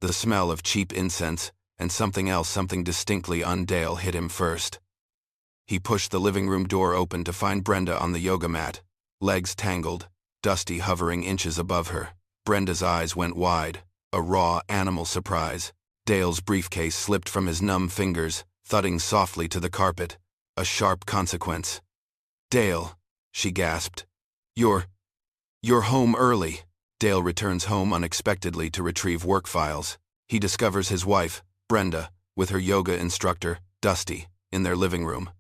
The smell of cheap incense and something distinctly un-Dale hit him first. He pushed the living room door open to find Brenda on the yoga mat, legs tangled, Dusty hovering inches above her. Brenda's eyes went wide, a raw animal surprise. Dale's briefcase slipped from his numb fingers, thudding softly to the carpet, a sharp consequence. "Dale," she gasped. You're home early." Dale returns home unexpectedly to retrieve work files. He discovers his wife, Brenda, with her yoga instructor, Dusty, in their living room.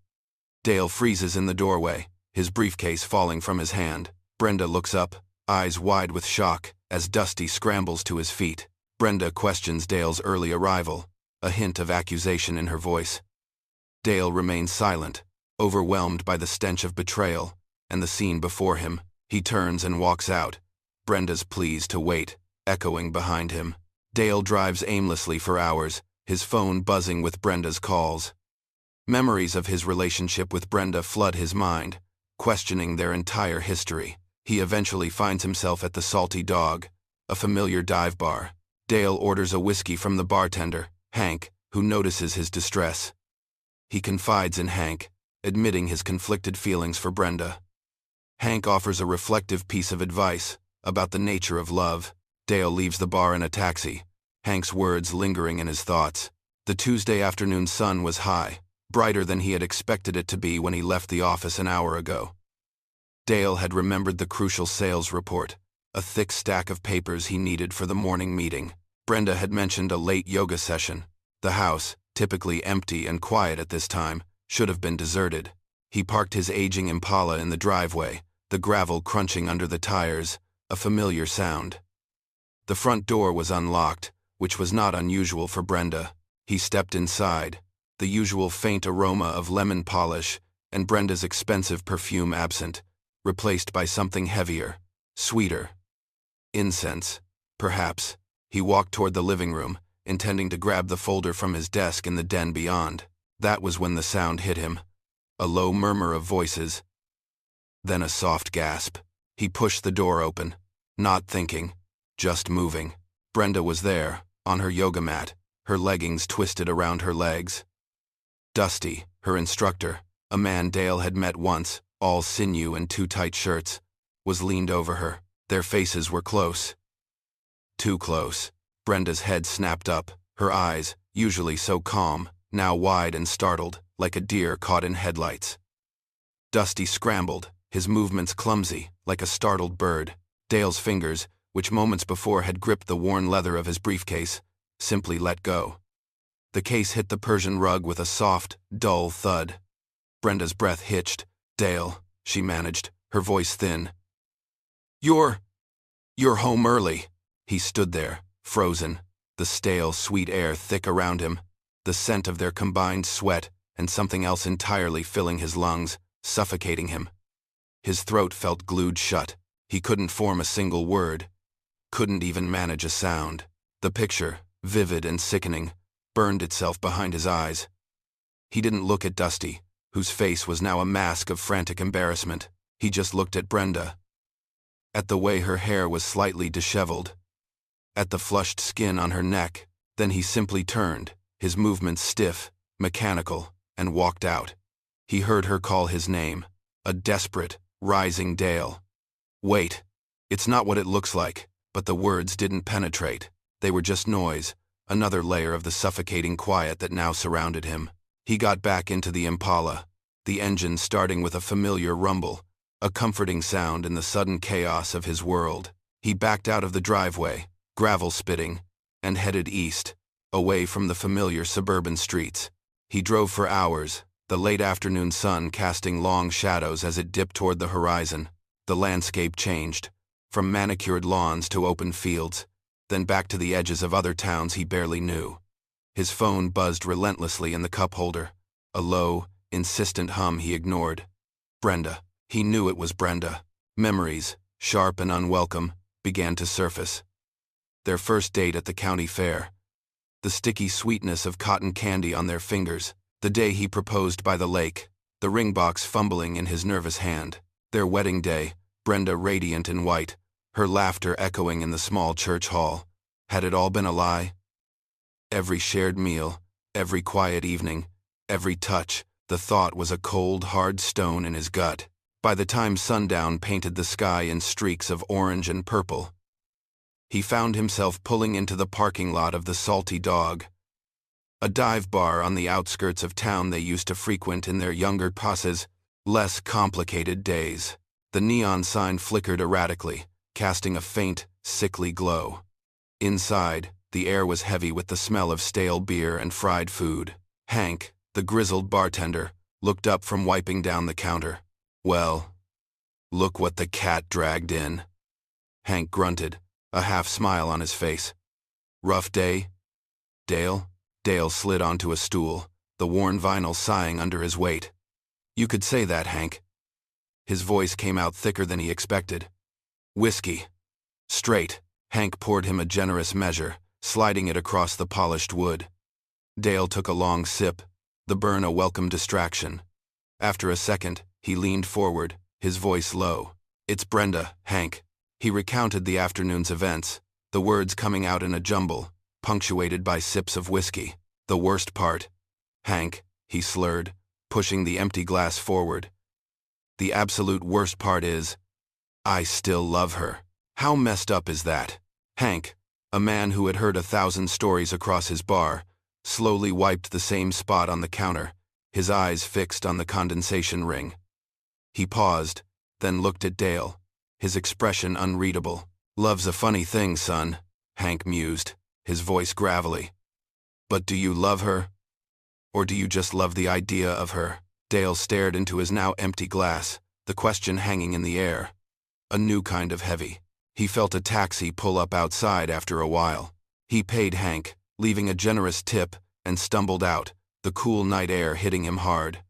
Dale freezes in the doorway, his briefcase falling from his hand. Brenda looks up, eyes wide with shock, as Dusty scrambles to his feet. Brenda questions Dale's early arrival, a hint of accusation in her voice. Dale remains silent, overwhelmed by the stench of betrayal and the scene before him. He turns and walks out, Brenda's pleas to wait echoing behind him. Dale drives aimlessly for hours, his phone buzzing with Brenda's calls. Memories of his relationship with Brenda flood his mind, questioning their entire history. He eventually finds himself at the Salty Dog, a familiar dive bar. Dale orders a whiskey from the bartender, Hank, who notices his distress. He confides in Hank, admitting his conflicted feelings for Brenda. Hank offers a reflective piece of advice about the nature of love. Dale leaves the bar in a taxi, Hank's words lingering in his thoughts. The Tuesday afternoon sun was high, brighter than he had expected it to be when he left the office an hour ago. Dale had remembered the crucial sales report, a thick stack of papers he needed for the morning meeting. Brenda had mentioned a late yoga session. The house, typically empty and quiet at this time, should have been deserted. He parked his aging Impala in the driveway, the gravel crunching under the tires, a familiar sound. The front door was unlocked, which was not unusual for Brenda. He stepped inside, the usual faint aroma of lemon polish and Brenda's expensive perfume absent, replaced by something heavier, sweeter. Incense, perhaps. He walked toward the living room, intending to grab the folder from his desk in the den beyond. That was when the sound hit him, a low murmur of voices, then a soft gasp. He pushed the door open, not thinking, just moving. Brenda was there, on her yoga mat, her leggings twisted around her legs. Dusty, her instructor, a man Dale had met once, all sinew and too tight shirts, was leaned over her. Their faces were close. Too close. Brenda's head snapped up, her eyes, usually so calm, now wide and startled, like a deer caught in headlights. Dusty scrambled, his movements clumsy, like a startled bird. Dale's fingers, which moments before had gripped the worn leather of his briefcase, simply let go. The case hit the Persian rug with a soft, dull thud. Brenda's breath hitched. "Dale," she managed, her voice thin. You're home early." He stood there, frozen, the stale, sweet air thick around him, the scent of their combined sweat and something else entirely filling his lungs, suffocating him. His throat felt glued shut. He couldn't form a single word, couldn't even manage a sound. The picture, vivid and sickening, burned itself behind his eyes. He didn't look at Dusty, whose face was now a mask of frantic embarrassment. He just looked at Brenda. At the way her hair was slightly disheveled, at the flushed skin on her neck. Then he simply turned, his movements stiff, mechanical, and walked out. He heard her call his name, a desperate, rising Dale. Wait, it's not what it looks like. But the words didn't penetrate. They were just noise, another layer of the suffocating quiet that now surrounded him. He got back into the Impala, the engine starting with a familiar rumble, a comforting sound in the sudden chaos of his world. He backed out of the driveway, gravel spitting, and headed east, away from the familiar suburban streets. He drove for hours, the late afternoon sun casting long shadows as it dipped toward the horizon. The landscape changed, from manicured lawns to open fields, then back to the edges of other towns he barely knew. His phone buzzed relentlessly in the cup holder, a low, insistent hum he ignored. Brenda. He knew it was Brenda. Memories, sharp and unwelcome, began to surface. Their first date at the county fair. The sticky sweetness of cotton candy on their fingers. The day he proposed by the lake, the ring box fumbling in his nervous hand. Their wedding day, Brenda radiant in white, her laughter echoing in the small church hall. Had it all been a lie? Every shared meal, every quiet evening, every touch, the thought was a cold, hard stone in his gut. By the time sundown painted the sky in streaks of orange and purple, he found himself pulling into the parking lot of the Salty Dog, a dive bar on the outskirts of town they used to frequent in their younger passes, less complicated days. The neon sign flickered erratically, casting a faint, sickly glow. Inside, the air was heavy with the smell of stale beer and fried food. Hank, the grizzled bartender, looked up from wiping down the counter. "Well, look what the cat dragged in." Hank grunted, a half-smile on his face. "Rough day, Dale?" Dale slid onto a stool, the worn vinyl sighing under his weight. "You could say that, Hank." His voice came out thicker than he expected. "Whiskey. Straight." Hank poured him a generous measure, sliding it across the polished wood. Dale took a long sip, the burn a welcome distraction. After a second, he leaned forward, his voice low. "It's Brenda, Hank." He recounted the afternoon's events, the words coming out in a jumble, punctuated by sips of whiskey. "The worst part, Hank," he slurred, pushing the empty glass forward. "The absolute worst part is, I still love her. How messed up is that?" Hank, a man who had heard 1,000 stories across his bar, slowly wiped the same spot on the counter, his eyes fixed on the condensation ring. He paused, then looked at Dale, his expression unreadable. "Love's a funny thing, son," Hank mused, his voice gravelly. "But do you love her? Or do you just love the idea of her?" Dale stared into his now empty glass, the question hanging in the air. A new kind of heavy. He felt a taxi pull up outside after a while. He paid Hank, leaving a generous tip, and stumbled out, the cool night air hitting him hard.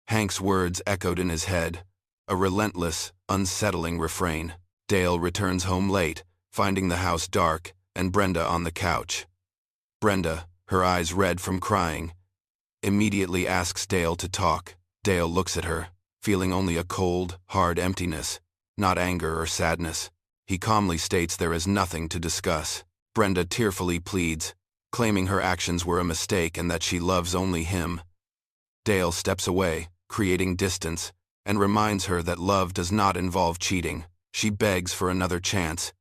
Hank's words echoed in his head, a relentless, unsettling refrain. Dale returns home late, finding the house dark, and Brenda on the couch. Brenda, her eyes red from crying, immediately asks Dale to talk. Dale looks at her, feeling only a cold, hard emptiness, not anger or sadness. He calmly states there is nothing to discuss. Brenda tearfully pleads, claiming her actions were a mistake and that she loves only him. Dale steps away, creating distance, and reminds her that love does not involve cheating. She begs for another chance,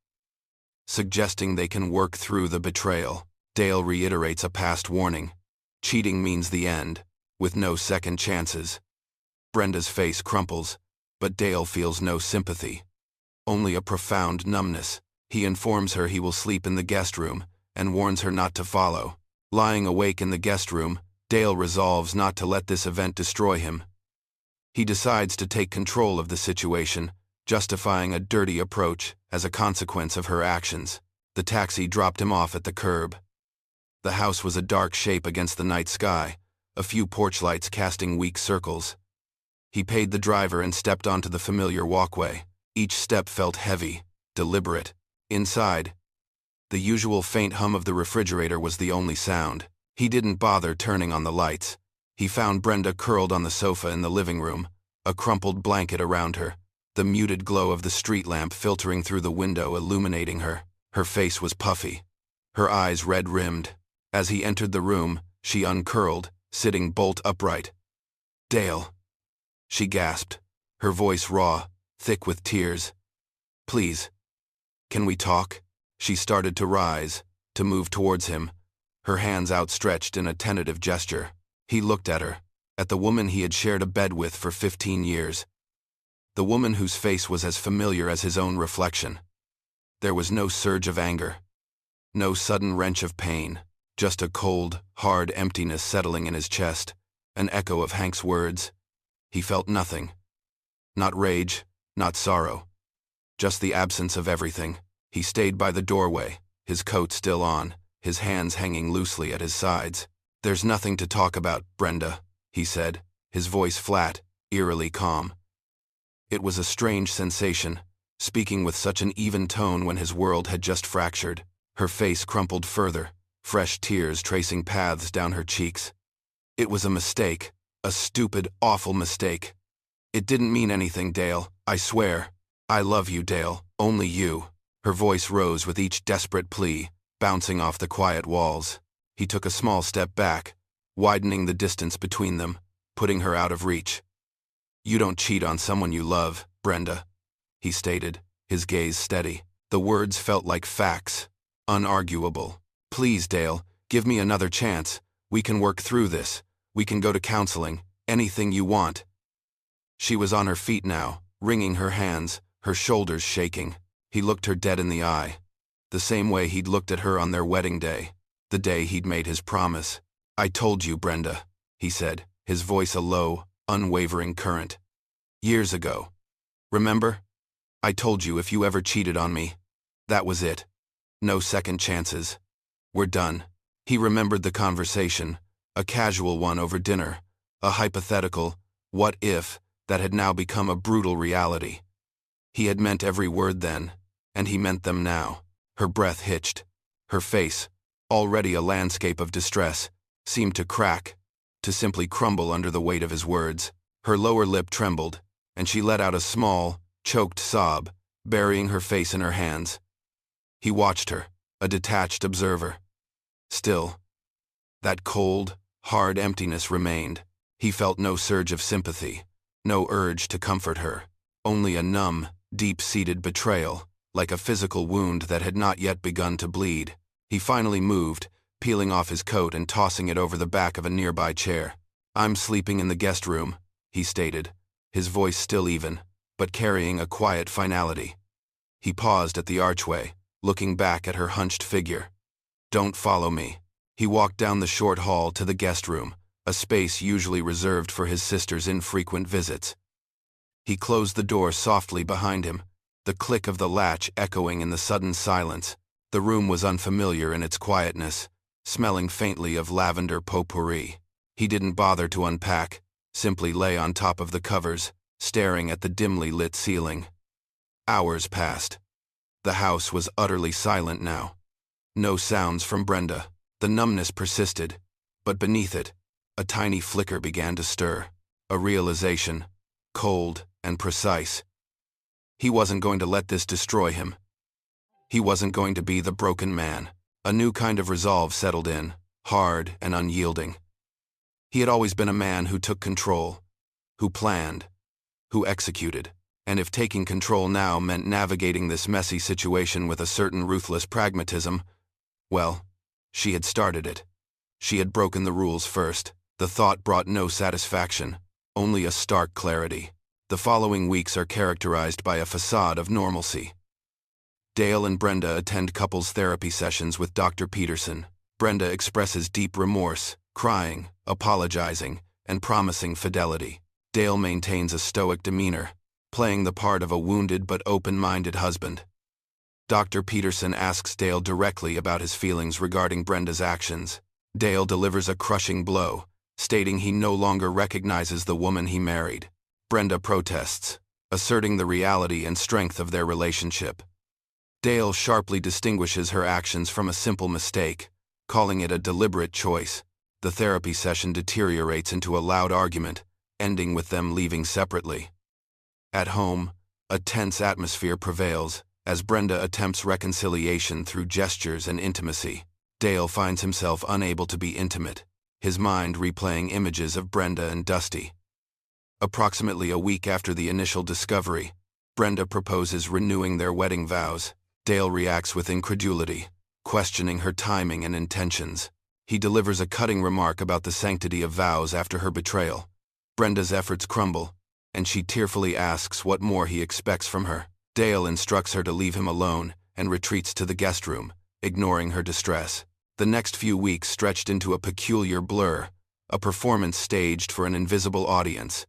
suggesting they can work through the betrayal. Dale reiterates a past warning. Cheating means the end, with no second chances. Brenda's face crumples, but Dale feels no sympathy, only a profound numbness. He informs her he will sleep in the guest room, and warns her not to follow. Lying awake in the guest room, Dale resolves not to let this event destroy him. He decides to take control of the situation, justifying a dirty approach as a consequence of her actions. The taxi dropped him off at the curb. The house was a dark shape against the night sky, a few porch lights casting weak circles. He paid the driver and stepped onto the familiar walkway. Each step felt heavy, deliberate. Inside, the usual faint hum of the refrigerator was the only sound. He didn't bother turning on the lights. He found Brenda curled on the sofa in the living room, a crumpled blanket around her, the muted glow of the street lamp filtering through the window illuminating her. Her face was puffy, her eyes red-rimmed. As he entered the room, she uncurled, sitting bolt upright. "Dale," she gasped, her voice raw, thick with tears. "Please, can we talk?" She started to rise, to move towards him, her hands outstretched in a tentative gesture. He looked at her, at the woman he had shared a bed with for 15 years. The woman whose face was as familiar as his own reflection. There was no surge of anger, no sudden wrench of pain, just a cold, hard emptiness settling in his chest, an echo of Hank's words. He felt nothing. Not rage, not sorrow. Just the absence of everything. He stayed by the doorway, his coat still on, his hands hanging loosely at his sides. "There's nothing to talk about, Brenda," he said, his voice flat, eerily calm. It was a strange sensation, speaking with such an even tone when his world had just fractured. Her face crumpled further, fresh tears tracing paths down her cheeks. "It was a mistake, a stupid, awful mistake. It didn't mean anything, Dale, I swear. I love you, Dale, only you." Her voice rose with each desperate plea, bouncing off the quiet walls. He took a small step back, widening the distance between them, putting her out of reach. "You don't cheat on someone you love, Brenda," he stated, his gaze steady. The words felt like facts, unarguable. "Please, Dale, give me another chance. We can work through this. We can go to counseling, anything you want." She was on her feet now, wringing her hands, her shoulders shaking. He looked her dead in the eye, the same way he'd looked at her on their wedding day, the day he'd made his promise. "I told you, Brenda," he said, his voice a low, unwavering current. "Years ago. Remember? I told you if you ever cheated on me, that was it. No second chances. We're done." He remembered the conversation, a casual one over dinner, a hypothetical, what if, that had now become a brutal reality. He had meant every word then, and he meant them now. Her breath hitched. Her face, already a landscape of distress, seemed to crack, to simply crumble under the weight of his words. Her lower lip trembled, and she let out a small, choked sob, burying her face in her hands. He watched her, a detached observer. Still, that cold, hard emptiness remained. He felt no surge of sympathy, no urge to comfort her, only a numb, deep-seated betrayal, like a physical wound that had not yet begun to bleed. He finally moved, peeling off his coat and tossing it over the back of a nearby chair. "I'm sleeping in the guest room," he stated, his voice still even, but carrying a quiet finality. He paused at the archway, looking back at her hunched figure. "Don't follow me." He walked down the short hall to the guest room, a space usually reserved for his sister's infrequent visits. He closed the door softly behind him, the click of the latch echoing in the sudden silence. The room was unfamiliar in its quietness, smelling faintly of lavender potpourri. He didn't bother to unpack, simply lay on top of the covers, staring at the dimly lit ceiling. Hours passed. The house was utterly silent now. No sounds from Brenda. The numbness persisted, but beneath it, a tiny flicker began to stir, a realization, cold and precise. He wasn't going to let this destroy him. He wasn't going to be the broken man. A new kind of resolve settled in, hard and unyielding. He had always been a man who took control, who planned, who executed, and if taking control now meant navigating this messy situation with a certain ruthless pragmatism, well, she had started it. She had broken the rules first. The thought brought no satisfaction, only a stark clarity. The following weeks are characterized by a facade of normalcy. Dale and Brenda attend couples therapy sessions with Dr. Peterson. Brenda expresses deep remorse, crying, apologizing, and promising fidelity. Dale maintains a stoic demeanor, playing the part of a wounded but open-minded husband. Dr. Peterson asks Dale directly about his feelings regarding Brenda's actions. Dale delivers a crushing blow, stating he no longer recognizes the woman he married. Brenda protests, asserting the reality and strength of their relationship. Dale sharply distinguishes her actions from a simple mistake, calling it a deliberate choice. The therapy session deteriorates into a loud argument, ending with them leaving separately. At home, a tense atmosphere prevails, as Brenda attempts reconciliation through gestures and intimacy. Dale finds himself unable to be intimate, his mind replaying images of Brenda and Dusty. Approximately a week after the initial discovery, Brenda proposes renewing their wedding vows. Dale reacts with incredulity, questioning her timing and intentions. He delivers a cutting remark about the sanctity of vows after her betrayal. Brenda's efforts crumble, and she tearfully asks what more he expects from her. Dale instructs her to leave him alone and retreats to the guest room, ignoring her distress. The next few weeks stretched into a peculiar blur, a performance staged for an invisible audience.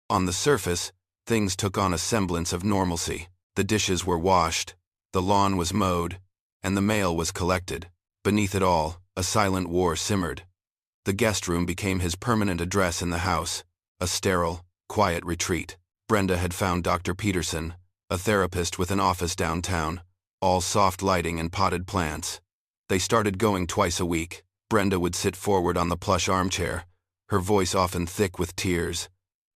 On the surface, things took on a semblance of normalcy. The dishes were washed, the lawn was mowed, and the mail was collected. Beneath it all, a silent war simmered. The guest room became his permanent address in the house, a sterile, quiet retreat. Brenda had found Dr. Peterson, a therapist with an office downtown, all soft lighting and potted plants. They started going twice a week. Brenda would sit forward on the plush armchair, her voice often thick with tears.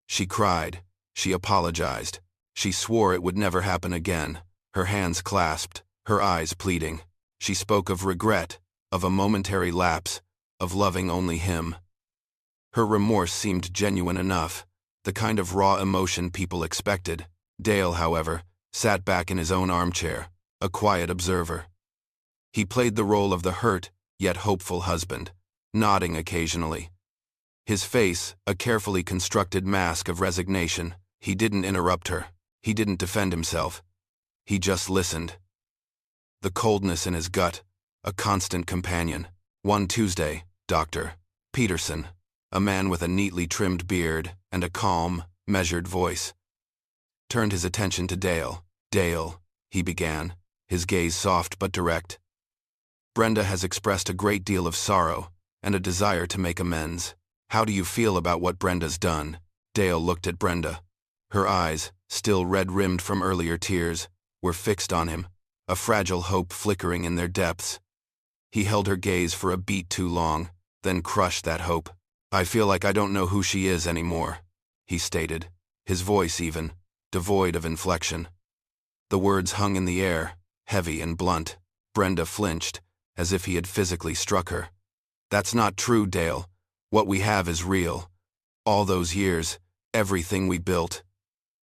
She cried, she apologized, she swore it would never happen again, her hands clasped, her eyes pleading. She spoke of regret, of a momentary lapse, of loving only him. Her remorse seemed genuine enough, the kind of raw emotion people expected. Dale, however, sat back in his own armchair, a quiet observer. He played the role of the hurt, yet hopeful husband, nodding occasionally. His face, a carefully constructed mask of resignation. He didn't interrupt her. He didn't defend himself. He just listened. The coldness in his gut, a constant companion. One Tuesday, Dr. Peterson, a man with a neatly trimmed beard and a calm, measured voice, turned his attention to Dale. "Dale," he began, his gaze soft but direct. "Brenda has expressed a great deal of sorrow and a desire to make amends. How do you feel about what Brenda's done?" Dale looked at Brenda. Her eyes, still red-rimmed from earlier tears, were fixed on him, a fragile hope flickering in their depths. He held her gaze for a beat too long, then crushed that hope. "I feel like I don't know who she is anymore," he stated, his voice even, devoid of inflection. The words hung in the air, heavy and blunt. Brenda flinched, as if he had physically struck her. "That's not true, Dale. What we have is real. All those years, everything we built."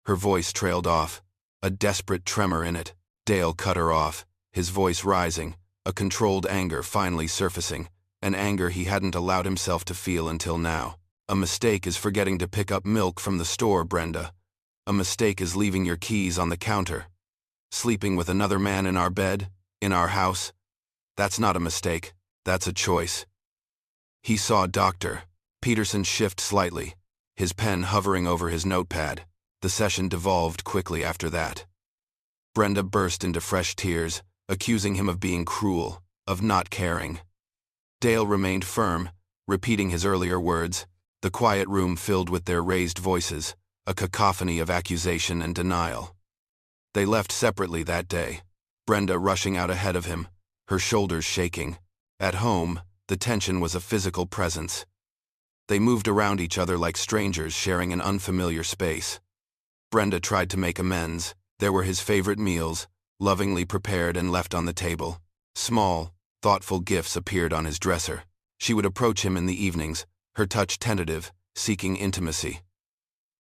Her voice trailed off, a desperate tremor in it. Dale cut her off, his voice rising, a controlled anger finally surfacing, an anger he hadn't allowed himself to feel until now. "A mistake is forgetting to pick up milk from the store, Brenda. A mistake is leaving your keys on the counter. Sleeping with another man in our bed, in our house. That's not a mistake, that's a choice." He saw Dr. Peterson shift slightly, his pen hovering over his notepad. The session devolved quickly after that. Brenda burst into fresh tears, accusing him of being cruel, of not caring. Dale remained firm, repeating his earlier words, the quiet room filled with their raised voices, a cacophony of accusation and denial. They left separately that day, Brenda rushing out ahead of him, her shoulders shaking. At home, the tension was a physical presence. They moved around each other like strangers sharing an unfamiliar space. Brenda tried to make amends. There were his favorite meals, lovingly prepared and left on the table. Small, thoughtful gifts appeared on his dresser. She would approach him in the evenings, her touch tentative, seeking intimacy.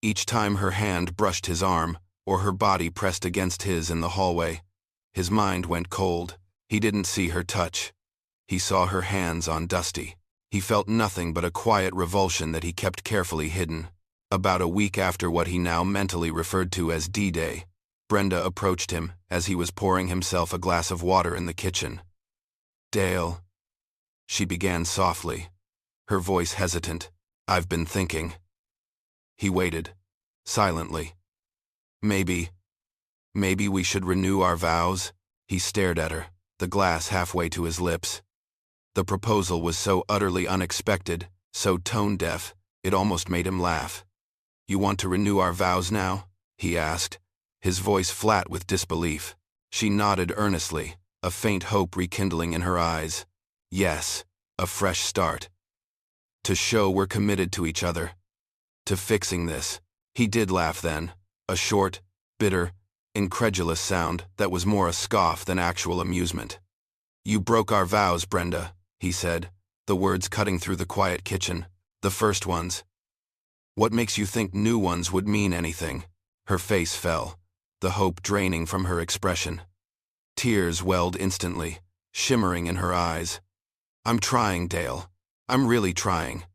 Each time her hand brushed his arm, or her body pressed against his in the hallway, his mind went cold. He didn't see her touch. He saw her hands on Dusty. He felt nothing but a quiet revulsion that he kept carefully hidden. About a week after what he now mentally referred to as D-Day, Brenda approached him as he was pouring himself a glass of water in the kitchen. "Dale," she began softly, her voice hesitant, "I've been thinking." He waited, silently. Maybe we should renew our vows?" He stared at her, the glass halfway to his lips. The proposal was so utterly unexpected, so tone-deaf, it almost made him laugh. "You want to renew our vows now?" he asked, his voice flat with disbelief. She nodded earnestly, a faint hope rekindling in her eyes. "Yes, a fresh start. To show we're committed to each other. To fixing this." He did laugh then, a short, bitter, incredulous sound that was more a scoff than actual amusement. "You broke our vows, Brenda," he said, the words cutting through the quiet kitchen. "The first ones. What makes you think new ones would mean anything?" Her face fell, the hope draining from her expression. Tears welled instantly, shimmering in her eyes. "I'm trying, Dale. I'm really trying.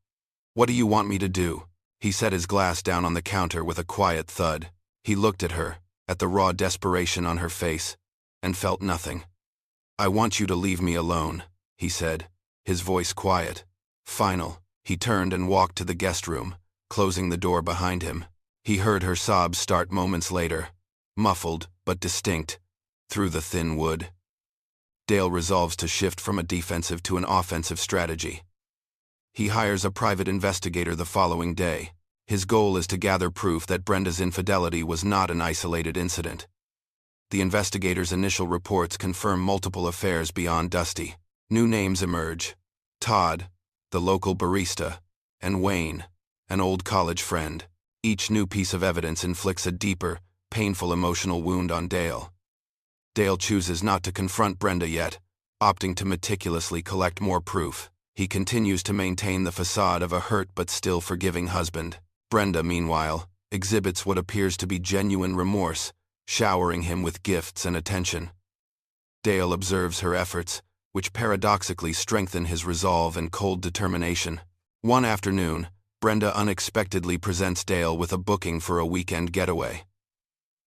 What do you want me to do?" He set his glass down on the counter with a quiet thud. He looked at her, at the raw desperation on her face, and felt nothing. "I want you to leave me alone," he said, his voice quiet, final. He turned and walked to the guest room, closing the door behind him. He heard her sobs start moments later, muffled but distinct, through the thin wood. Dale resolves to shift from a defensive to an offensive strategy. He hires a private investigator the following day. His goal is to gather proof that Brenda's infidelity was not an isolated incident. The investigator's initial reports confirm multiple affairs beyond Dusty. New names emerge: Todd, the local barista, and Wayne, an old college friend. Each new piece of evidence inflicts a deeper, painful emotional wound on Dale. Dale chooses not to confront Brenda yet, opting to meticulously collect more proof. He continues to maintain the facade of a hurt but still forgiving husband. Brenda, meanwhile, exhibits what appears to be genuine remorse, showering him with gifts and attention. Dale observes her efforts, which paradoxically strengthen his resolve and cold determination. One afternoon, Brenda unexpectedly presents Dale with a booking for a weekend getaway.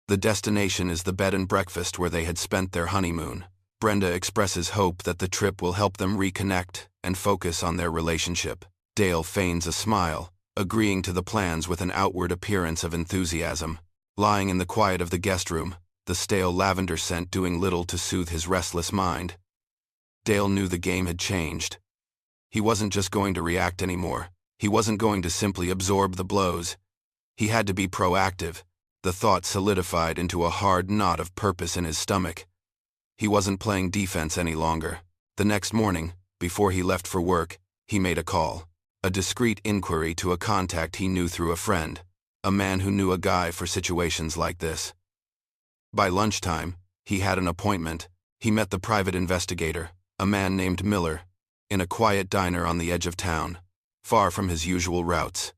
The destination is the bed and breakfast where they had spent their honeymoon. Brenda expresses hope that the trip will help them reconnect and focus on their relationship. Dale feigns a smile, agreeing to the plans with an outward appearance of enthusiasm. Lying in the quiet of the guest room, the stale lavender scent doing little to soothe his restless mind, Dale knew the game had changed. He wasn't just going to react anymore. He wasn't going to simply absorb the blows. He had to be proactive. The thought solidified into a hard knot of purpose in his stomach. He wasn't playing defense any longer. The next morning, before he left for work, he made a call. A discreet inquiry to a contact he knew through a friend, a man who knew a guy for situations like this. By lunchtime, he had an appointment. He met the private investigator, a man named Miller, in a quiet diner on the edge of town, far from his usual routes.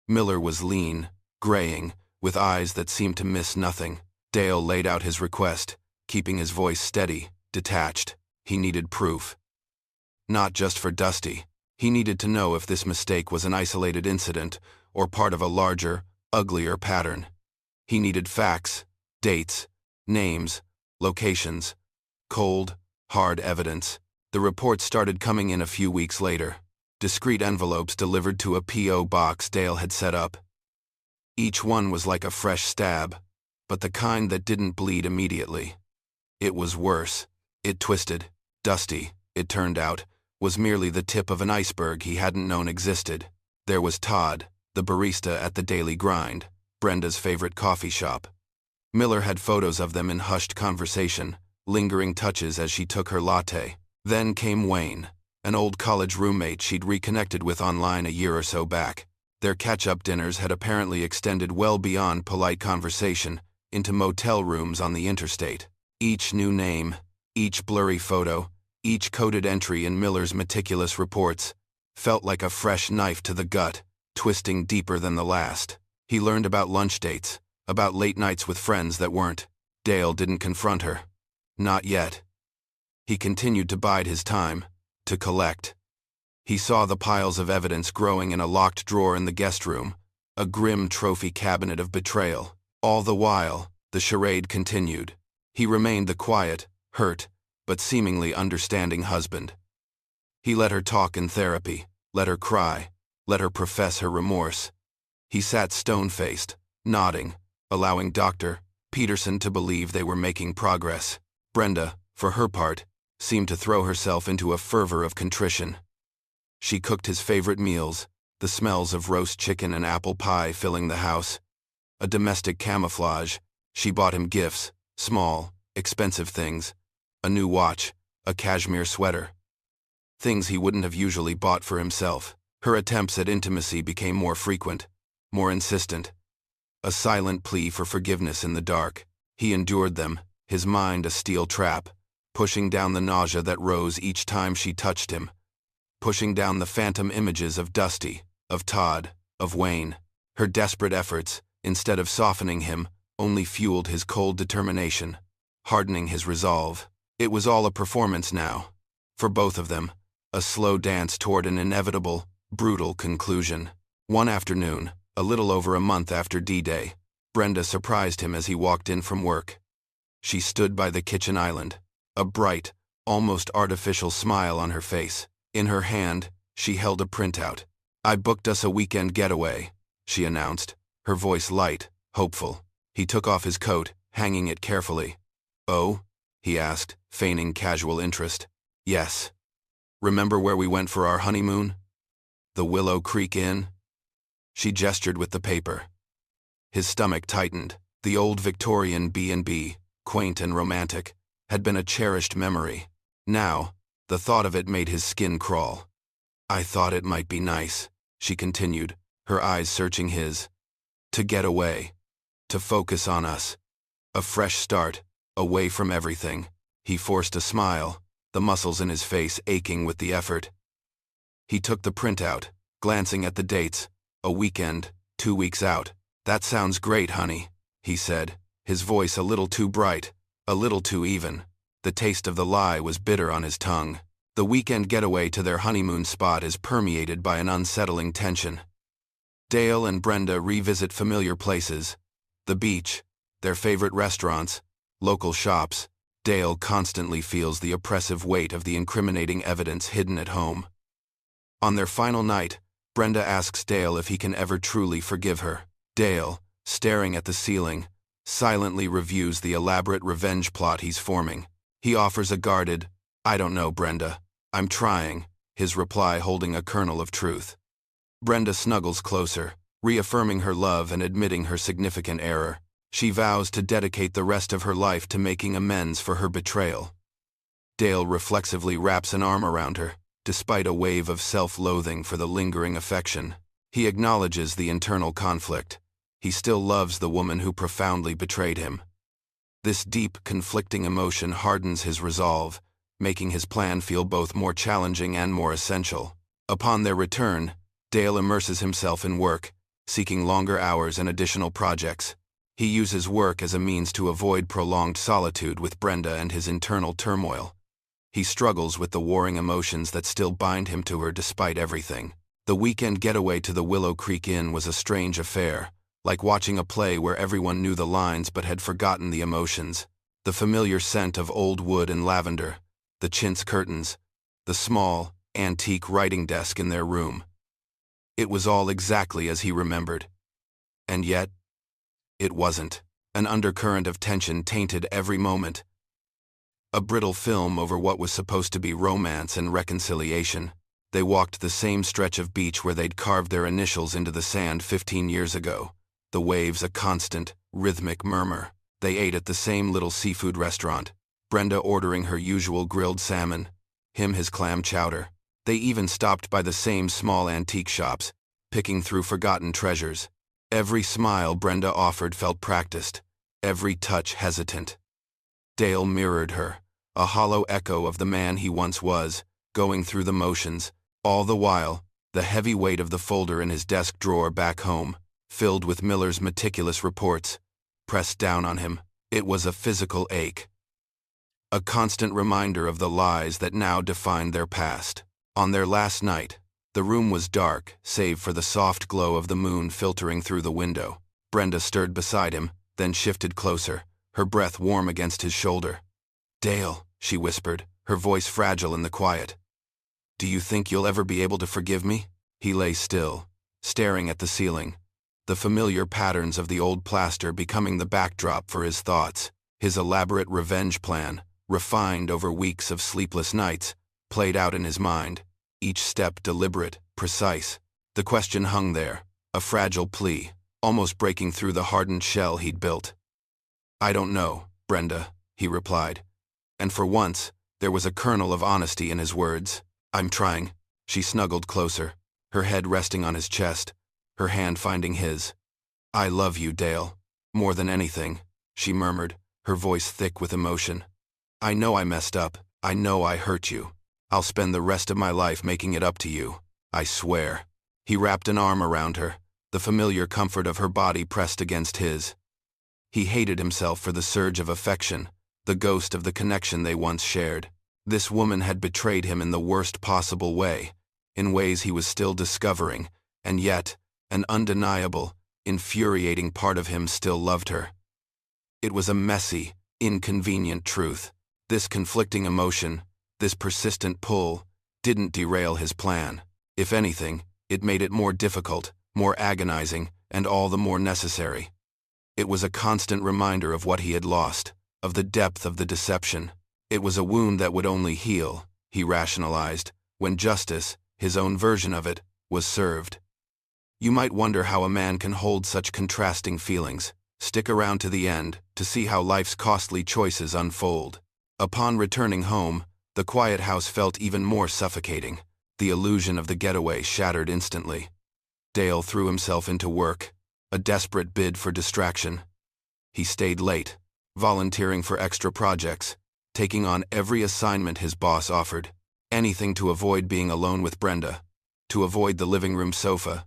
Miller was lean, graying, with eyes that seemed to miss nothing. Dale laid out his request, keeping his voice steady, detached. He needed proof. Not just for Dusty. He needed to know if this mistake was an isolated incident or part of a larger, uglier pattern. He needed facts, dates, names, locations, cold, hard evidence. The reports started coming in a few weeks later. Discreet envelopes delivered to a P.O. box Dale had set up. Each one was like a fresh stab, but the kind that didn't bleed immediately. It was worse. It twisted. Dusty, it turned out, was merely the tip of an iceberg he hadn't known existed. There was Todd, the barista at the Daily Grind, Brenda's favorite coffee shop. Miller had photos of them in hushed conversation, lingering touches as she took her latte. Then came Wayne, an old college roommate she'd reconnected with online a year or so back. Their catch-up dinners had apparently extended well beyond polite conversation, into motel rooms on the interstate. Each new name, each blurry photo, each coded entry in Miller's meticulous reports, felt like a fresh knife to the gut, twisting deeper than the last. He learned about lunch dates, about late nights with friends that weren't. Dale didn't confront her. Not yet. He continued to bide his time, to collect. He saw the piles of evidence growing in a locked drawer in the guest room, a grim trophy cabinet of betrayal. All the while, the charade continued. He remained the quiet, hurt, but seemingly understanding husband. He let her talk in therapy, let her cry, let her profess her remorse. He sat stone-faced, nodding, allowing Dr. Peterson to believe they were making progress. Brenda, for her part, seemed to throw herself into a fervor of contrition. She cooked his favorite meals, the smells of roast chicken and apple pie filling the house. A domestic camouflage, she bought him gifts, small, expensive things, a new watch, a cashmere sweater. Things he wouldn't have usually bought for himself. Her attempts at intimacy became more frequent, more insistent. A silent plea for forgiveness in the dark. He endured them, his mind a steel trap, pushing down the nausea that rose each time she touched him, pushing down the phantom images of Dusty, of Todd, of Wayne. Her desperate efforts, instead of softening him, only fueled his cold determination, hardening his resolve. It was all a performance now. For both of them, a slow dance toward an inevitable, brutal conclusion. One afternoon, a little over a month after D-Day, Brenda surprised him as he walked in from work. She stood by the kitchen island, a bright, almost artificial smile on her face. In her hand, she held a printout. "I booked us a weekend getaway," she announced, her voice light, hopeful. He took off his coat, hanging it carefully. "Oh?" he asked, feigning casual interest. "Yes. Remember where we went for our honeymoon? The Willow Creek Inn?" She gestured with the paper. His stomach tightened. The old Victorian B&B, quaint and romantic, had been a cherished memory. Now, the thought of it made his skin crawl. "I thought it might be nice," she continued, her eyes searching his. "To get away. To focus on us. A fresh start, away from everything." He forced a smile, the muscles in his face aching with the effort. He took the printout, glancing at the dates. A weekend, 2 weeks out. "That sounds great, honey," he said, his voice a little too bright, a little too even. The taste of the lie was bitter on his tongue. The weekend getaway to their honeymoon spot is permeated by an unsettling tension. Dale and Brenda revisit familiar places. The beach, their favorite restaurants, local shops. Dale constantly feels the oppressive weight of the incriminating evidence hidden at home. On their final night, Brenda asks Dale if he can ever truly forgive her. Dale, staring at the ceiling, silently reviews the elaborate revenge plot he's forming. He offers a guarded, "I don't know, Brenda. I'm trying," his reply holding a kernel of truth. Brenda snuggles closer, reaffirming her love and admitting her significant error. She vows to dedicate the rest of her life to making amends for her betrayal. Dale reflexively wraps an arm around her, despite a wave of self-loathing for the lingering affection. He acknowledges the internal conflict. He still loves the woman who profoundly betrayed him. This deep, conflicting emotion hardens his resolve, making his plan feel both more challenging and more essential. Upon their return, Dale immerses himself in work, seeking longer hours and additional projects. He uses work as a means to avoid prolonged solitude with Brenda and his internal turmoil. He struggles with the warring emotions that still bind him to her despite everything. The weekend getaway to the Willow Creek Inn was a strange affair, like watching a play where everyone knew the lines but had forgotten the emotions. The familiar scent of old wood and lavender, the chintz curtains, the small, antique writing desk in their room. It was all exactly as he remembered. And yet, it wasn't. An undercurrent of tension tainted every moment. A brittle film over what was supposed to be romance and reconciliation. They walked the same stretch of beach where they'd carved their initials into the sand 15 years ago. The waves a constant, rhythmic murmur. They ate at the same little seafood restaurant, Brenda ordering her usual grilled salmon, him his clam chowder. They even stopped by the same small antique shops, picking through forgotten treasures. Every smile Brenda offered felt practiced, every touch hesitant. Dale mirrored her, a hollow echo of the man he once was, going through the motions. All the while, the heavy weight of the folder in his desk drawer back home, filled with Miller's meticulous reports, pressed down on him. It was a physical ache. A constant reminder of the lies that now defined their past. On their last night, the room was dark, save for the soft glow of the moon filtering through the window. Brenda stirred beside him, then shifted closer, her breath warm against his shoulder. "Dale," she whispered, her voice fragile in the quiet. "Do you think you'll ever be able to forgive me?" He lay still, staring at the ceiling, the familiar patterns of the old plaster becoming the backdrop for his thoughts. His elaborate revenge plan, refined over weeks of sleepless nights, played out in his mind, each step deliberate, precise. The question hung there, a fragile plea, almost breaking through the hardened shell he'd built. "I don't know, Brenda," he replied, and for once, there was a kernel of honesty in his words. "I'm trying." She snuggled closer, her head resting on his chest, her hand finding his. "I love you, Dale, more than anything," she murmured, her voice thick with emotion. "I know I messed up. I know I hurt you. I'll spend the rest of my life making it up to you. I swear." He wrapped an arm around her, the familiar comfort of her body pressed against his. He hated himself for the surge of affection, the ghost of the connection they once shared. This woman had betrayed him in the worst possible way, in ways he was still discovering, and yet, an undeniable, infuriating part of him still loved her. It was a messy, inconvenient truth. This conflicting emotion, this persistent pull, didn't derail his plan. If anything, it made it more difficult, more agonizing, and all the more necessary. It was a constant reminder of what he had lost, of the depth of the deception. It was a wound that would only heal, he rationalized, when justice, his own version of it, was served. You might wonder how a man can hold such contrasting feelings. Stick around to the end to see how life's costly choices unfold. Upon returning home, the quiet house felt even more suffocating. The illusion of the getaway shattered instantly. Dale threw himself into work, a desperate bid for distraction. He stayed late, volunteering for extra projects, taking on every assignment his boss offered. Anything to avoid being alone with Brenda, to avoid the living room sofa,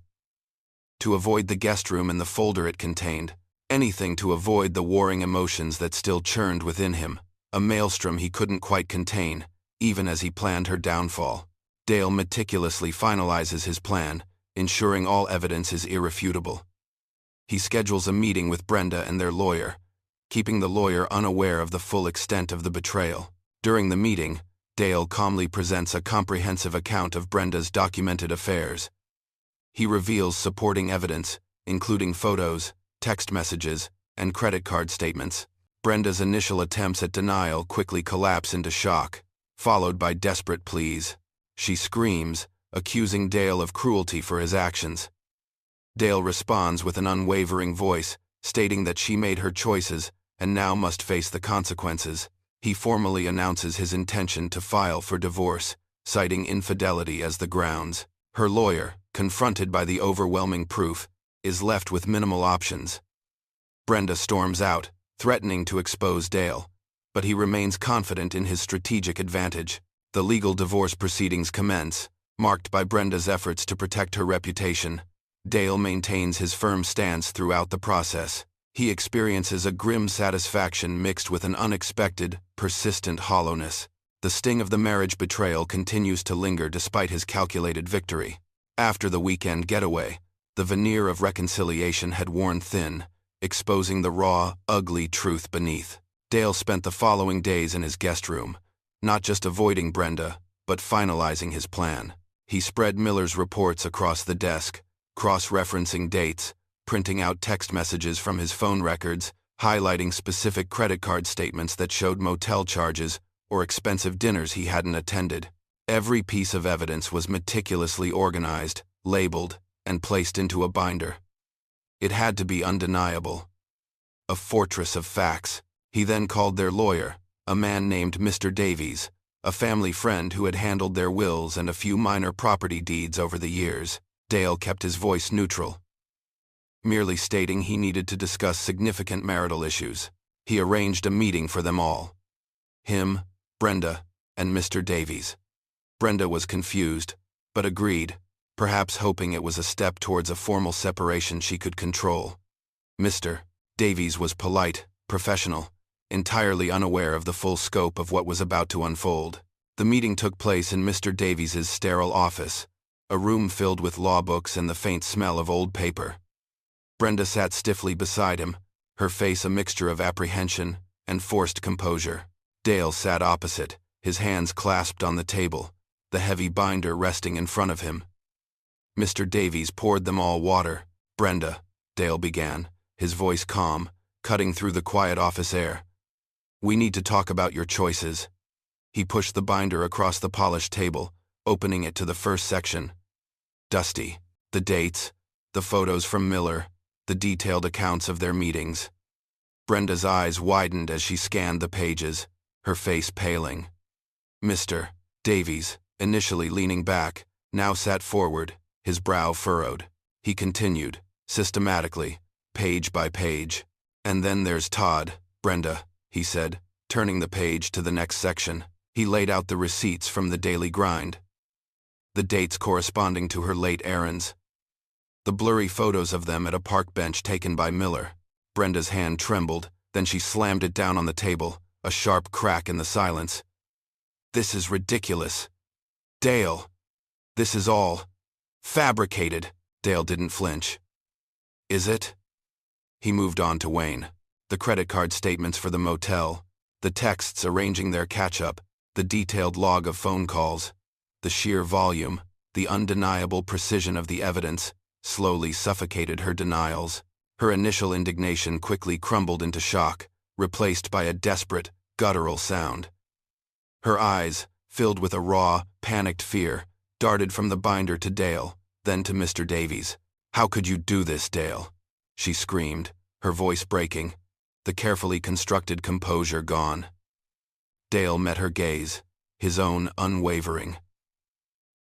to avoid the guest room and the folder it contained, anything to avoid the warring emotions that still churned within him, a maelstrom he couldn't quite contain, even as he planned her downfall. Dale meticulously finalizes his plan, ensuring all evidence is irrefutable. He schedules a meeting with Brenda and their lawyer, keeping the lawyer unaware of the full extent of the betrayal. During the meeting, Dale calmly presents a comprehensive account of Brenda's documented affairs. He reveals supporting evidence, including photos, text messages, and credit card statements. Brenda's initial attempts at denial quickly collapse into shock, followed by desperate pleas. She screams, accusing Dale of cruelty for his actions. Dale responds with an unwavering voice, stating that she made her choices and now must face the consequences. He formally announces his intention to file for divorce, citing infidelity as the grounds. Her lawyer, confronted by the overwhelming proof, is left with minimal options. Brenda storms out, threatening to expose Dale, but he remains confident in his strategic advantage. The legal divorce proceedings commence, marked by Brenda's efforts to protect her reputation. Dale maintains his firm stance throughout the process. He experiences a grim satisfaction mixed with an unexpected, persistent hollowness. The sting of the marriage betrayal continues to linger despite his calculated victory. After the weekend getaway, the veneer of reconciliation had worn thin, exposing the raw, ugly truth beneath. Dale spent the following days in his guest room, not just avoiding Brenda, but finalizing his plan. He spread Miller's reports across the desk, cross-referencing dates, printing out text messages from his phone records, highlighting specific credit card statements that showed motel charges or expensive dinners he hadn't attended. Every piece of evidence was meticulously organized, labeled, and placed into a binder. It had to be undeniable. A fortress of facts. He then called their lawyer, a man named Mr. Davies, a family friend who had handled their wills and a few minor property deeds over the years. Dale kept his voice neutral, merely stating he needed to discuss significant marital issues. He arranged a meeting for them all. Him, Brenda, and Mr. Davies. Brenda was confused, but agreed, perhaps hoping it was a step towards a formal separation she could control. Mr. Davies was polite, professional, entirely unaware of the full scope of what was about to unfold. The meeting took place in Mr. Davies's sterile office, a room filled with law books and the faint smell of old paper. Brenda sat stiffly beside him, her face a mixture of apprehension and forced composure. Dale sat opposite, his hands clasped on the table, the heavy binder resting in front of him. Mr. Davies poured them all water. "Brenda," Dale began, his voice calm, cutting through the quiet office air. "We need to talk about your choices." He pushed the binder across the polished table, opening it to the first section. Dusty. The dates, the photos from Miller, the detailed accounts of their meetings. Brenda's eyes widened as she scanned the pages, her face paling. Mr. Davies, initially leaning back, now sat forward, his brow furrowed. He continued, systematically, page by page. "And then there's Todd, Brenda," he said, turning the page to the next section. He laid out the receipts from the daily grind, the dates corresponding to her late errands, the blurry photos of them at a park bench taken by Miller. Brenda's hand trembled, then she slammed it down on the table, a sharp crack in the silence. "This is ridiculous. Dale, this is all fabricated." Dale didn't flinch. "Is it?" He moved on to Wayne. The credit card statements for the motel, the texts arranging their catch-up, the detailed log of phone calls, the sheer volume, the undeniable precision of the evidence, slowly suffocated her denials. Her initial indignation quickly crumbled into shock, replaced by a desperate, guttural sound. Her eyes, filled with a raw, panicked fear, darted from the binder to Dale, then to Mr. Davies. "How could you do this, Dale?" she screamed, her voice breaking, the carefully constructed composure gone. Dale met her gaze, his own unwavering.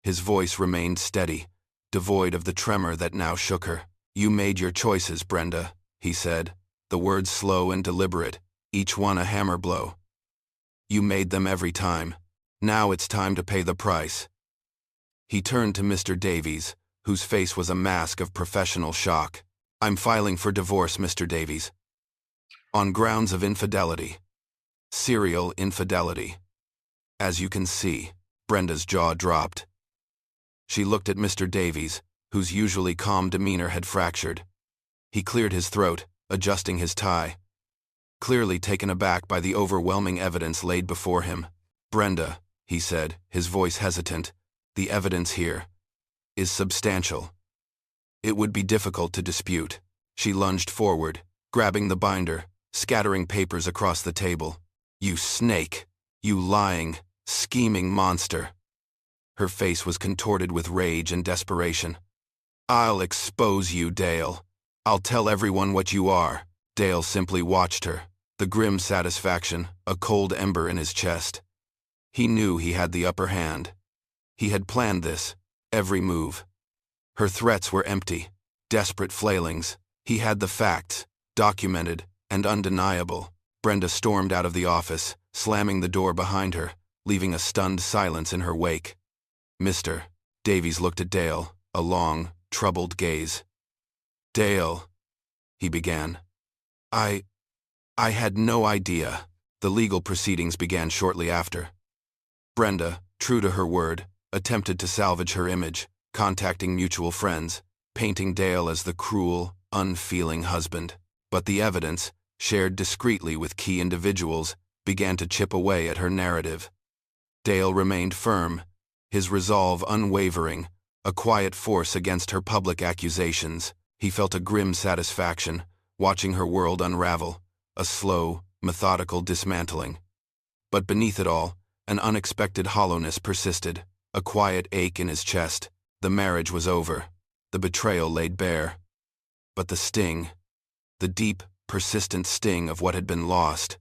His voice remained steady, devoid of the tremor that now shook her. "You made your choices, Brenda," he said, the words slow and deliberate, each one a hammer blow. You made them every time. Now it's time to pay the price. He turned to Mr. Davies, whose face was a mask of professional shock. I'm filing for divorce, Mr. Davies. On grounds of infidelity. Serial infidelity. As you can see, Brenda's jaw dropped. She looked at Mr. Davies, whose usually calm demeanor had fractured. He cleared his throat, adjusting his tie. Clearly taken aback by the overwhelming evidence laid before him. Brenda, he said, his voice hesitant, the evidence here is substantial. It would be difficult to dispute. She lunged forward, grabbing the binder, scattering papers across the table. You snake! You lying, scheming monster! Her face was contorted with rage and desperation. I'll expose you, Dale. I'll tell everyone what you are. Dale simply watched her, the grim satisfaction, a cold ember in his chest. He knew he had the upper hand. He had planned this, every move. Her threats were empty, desperate flailings. He had the facts, documented and undeniable. Brenda stormed out of the office, slamming the door behind her, leaving a stunned silence in her wake. Mr. Davies looked at Dale, a long, troubled gaze. Dale, he began. I had no idea. The legal proceedings began shortly after. Brenda, true to her word, attempted to salvage her image, contacting mutual friends, painting Dale as the cruel, unfeeling husband. But the evidence, shared discreetly with key individuals, began to chip away at her narrative. Dale remained firm, his resolve unwavering, a quiet force against her public accusations. He felt a grim satisfaction, watching her world unravel, a slow, methodical dismantling. But beneath it all, an unexpected hollowness persisted, a quiet ache in his chest. The marriage was over, the betrayal laid bare. But the sting, the deep, persistent sting of what had been lost,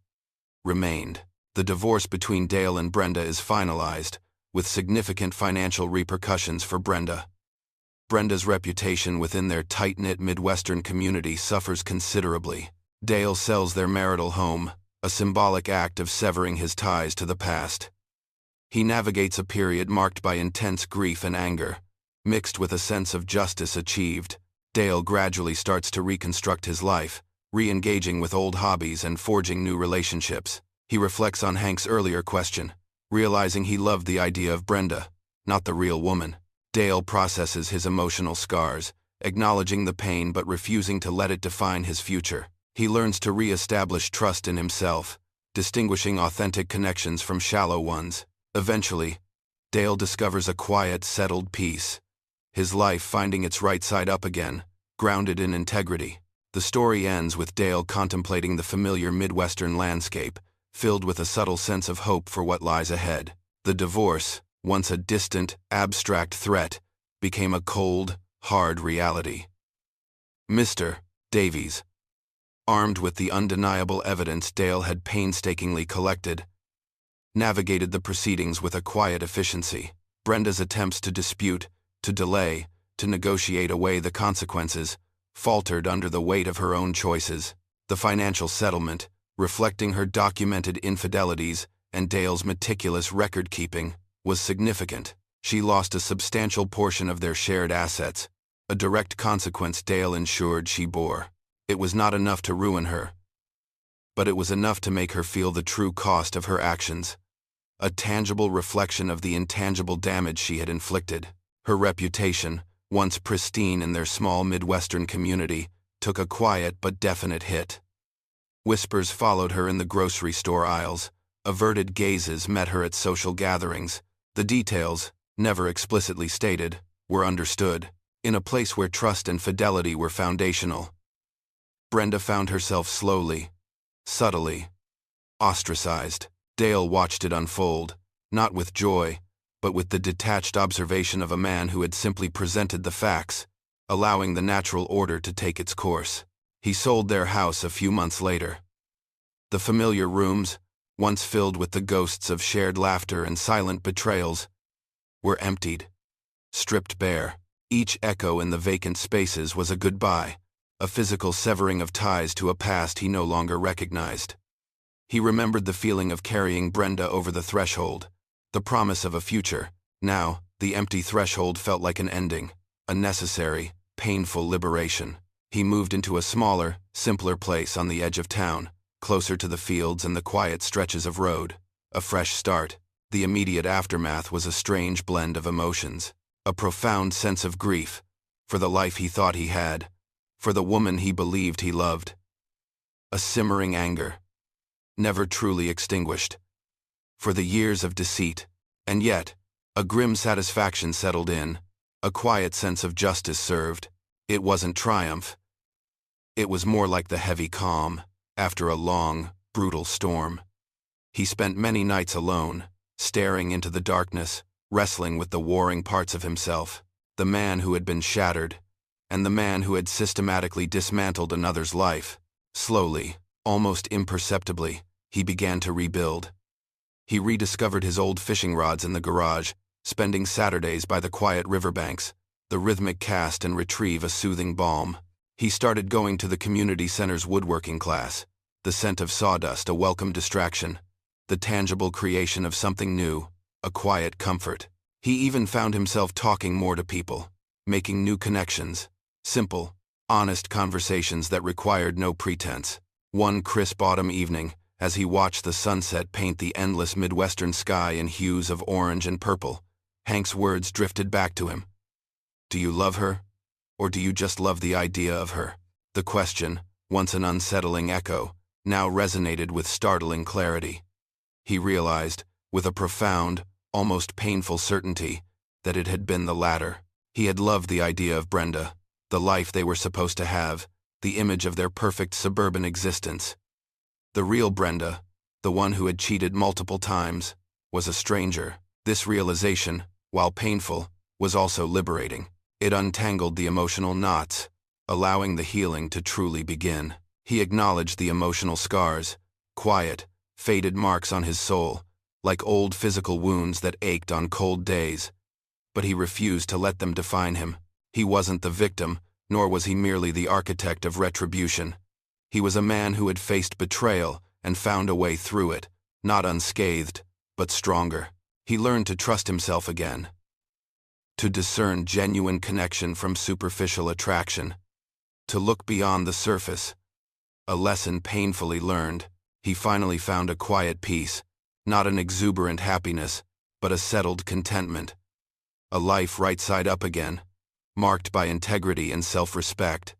remained. The divorce between Dale and Brenda is finalized, with significant financial repercussions for Brenda. Brenda's reputation within their tight-knit Midwestern community suffers considerably. Dale sells their marital home, a symbolic act of severing his ties to the past. He navigates a period marked by intense grief and anger, mixed with a sense of justice achieved. Dale gradually starts to reconstruct his life, re-engaging with old hobbies and forging new relationships. He reflects on Hank's earlier question, realizing he loved the idea of Brenda, not the real woman. Dale processes his emotional scars, acknowledging the pain but refusing to let it define his future. He learns to re-establish trust in himself, distinguishing authentic connections from shallow ones. Eventually, Dale discovers a quiet, settled peace, his life finding its right side up again, grounded in integrity. The story ends with Dale contemplating the familiar Midwestern landscape, filled with a subtle sense of hope for what lies ahead. The divorce, once a distant, abstract threat, became a cold, hard reality. Mr. Davies, armed with the undeniable evidence Dale had painstakingly collected, navigated the proceedings with a quiet efficiency. Brenda's attempts to dispute, to delay, to negotiate away the consequences, faltered under the weight of her own choices. The financial settlement, reflecting her documented infidelities and Dale's meticulous record-keeping, was significant. She lost a substantial portion of their shared assets, a direct consequence Dale ensured she bore. It was not enough to ruin her, but it was enough to make her feel the true cost of her actions, a tangible reflection of the intangible damage she had inflicted. Her reputation, once pristine in their small Midwestern community, took a quiet but definite hit. Whispers followed her in the grocery store aisles, averted gazes met her at social gatherings. The details, never explicitly stated, were understood, in a place where trust and fidelity were foundational. Brenda found herself slowly, subtly, ostracized. Dale watched it unfold, not with joy, but with the detached observation of a man who had simply presented the facts, allowing the natural order to take its course. He sold their house a few months later. The familiar rooms, once filled with the ghosts of shared laughter and silent betrayals, were emptied, stripped bare. Each echo in the vacant spaces was a goodbye, a physical severing of ties to a past he no longer recognized. He remembered the feeling of carrying Brenda over the threshold, the promise of a future. Now, the empty threshold felt like an ending, a necessary, painful liberation. He moved into a smaller, simpler place on the edge of town, closer to the fields and the quiet stretches of road. A fresh start. The immediate aftermath was a strange blend of emotions. A profound sense of grief, for the life he thought he had, for the woman he believed he loved. A simmering anger, never truly extinguished, for the years of deceit. And yet, a grim satisfaction settled in, a quiet sense of justice served. It wasn't triumph. It was more like the heavy calm, after a long, brutal storm. He spent many nights alone, staring into the darkness, wrestling with the warring parts of himself, the man who had been shattered, and the man who had systematically dismantled another's life. Slowly, almost imperceptibly, he began to rebuild. He rediscovered his old fishing rods in the garage, spending Saturdays by the quiet riverbanks, the rhythmic cast and retrieve a soothing balm. He started going to the community center's woodworking class, the scent of sawdust a welcome distraction, the tangible creation of something new, a quiet comfort. He even found himself talking more to people, making new connections, simple, honest conversations that required no pretense. One crisp autumn evening, as he watched the sunset paint the endless Midwestern sky in hues of orange and purple, Hank's words drifted back to him. "Do you love her? Or do you just love the idea of her?" The question, once an unsettling echo, now resonated with startling clarity. He realized, with a profound, almost painful certainty, that it had been the latter. He had loved the idea of Brenda, the life they were supposed to have, the image of their perfect suburban existence. The real Brenda, the one who had cheated multiple times, was a stranger. This realization, while painful, was also liberating. It untangled the emotional knots, allowing the healing to truly begin. He acknowledged the emotional scars, quiet, faded marks on his soul, like old physical wounds that ached on cold days. But he refused to let them define him. He wasn't the victim, nor was he merely the architect of retribution. He was a man who had faced betrayal and found a way through it, not unscathed, but stronger. He learned to trust himself again, to discern genuine connection from superficial attraction, to look beyond the surface. A lesson painfully learned. He finally found a quiet peace, not an exuberant happiness, but a settled contentment. A life right side up again, marked by integrity and self-respect,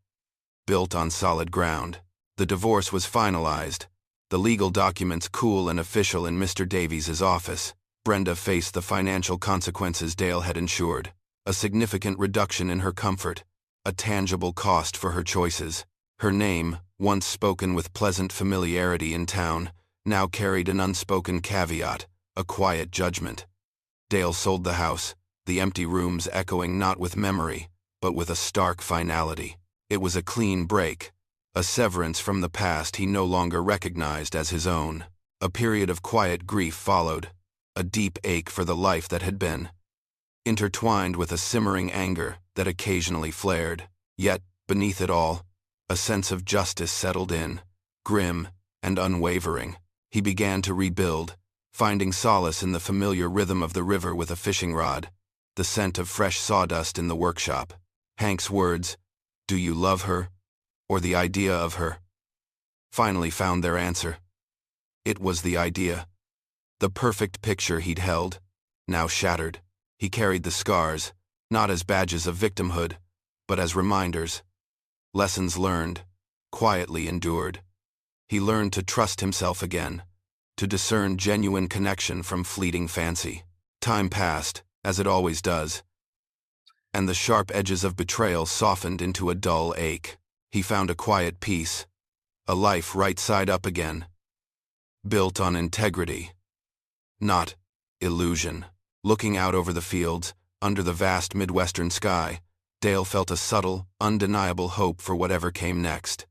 built on solid ground. The divorce was finalized, the legal documents cool and official in Mr. Davies's office. Brenda faced the financial consequences Dale had ensured, a significant reduction in her comfort, a tangible cost for her choices. Her name, once spoken with pleasant familiarity in town, now carried an unspoken caveat, a quiet judgment. Dale sold the house, the empty rooms echoing not with memory, but with a stark finality. It was a clean break, a severance from the past he no longer recognized as his own. A period of quiet grief followed, a deep ache for the life that had been, intertwined with a simmering anger that occasionally flared. Yet, beneath it all, a sense of justice settled in, grim and unwavering. He began to rebuild, finding solace in the familiar rhythm of the river with a fishing rod, the scent of fresh sawdust in the workshop. Hank's words, "Do you love her?" or "the idea of her?" finally found their answer. It was the idea. The perfect picture he'd held, now shattered. He carried the scars, not as badges of victimhood, but as reminders. Lessons learned, quietly endured. He learned to trust himself again, to discern genuine connection from fleeting fancy. Time passed, as it always does, and the sharp edges of betrayal softened into a dull ache. He found a quiet peace, a life right side up again, built on integrity, not illusion. Looking out over the fields, under the vast Midwestern sky, Dale felt a subtle, undeniable hope for whatever came next.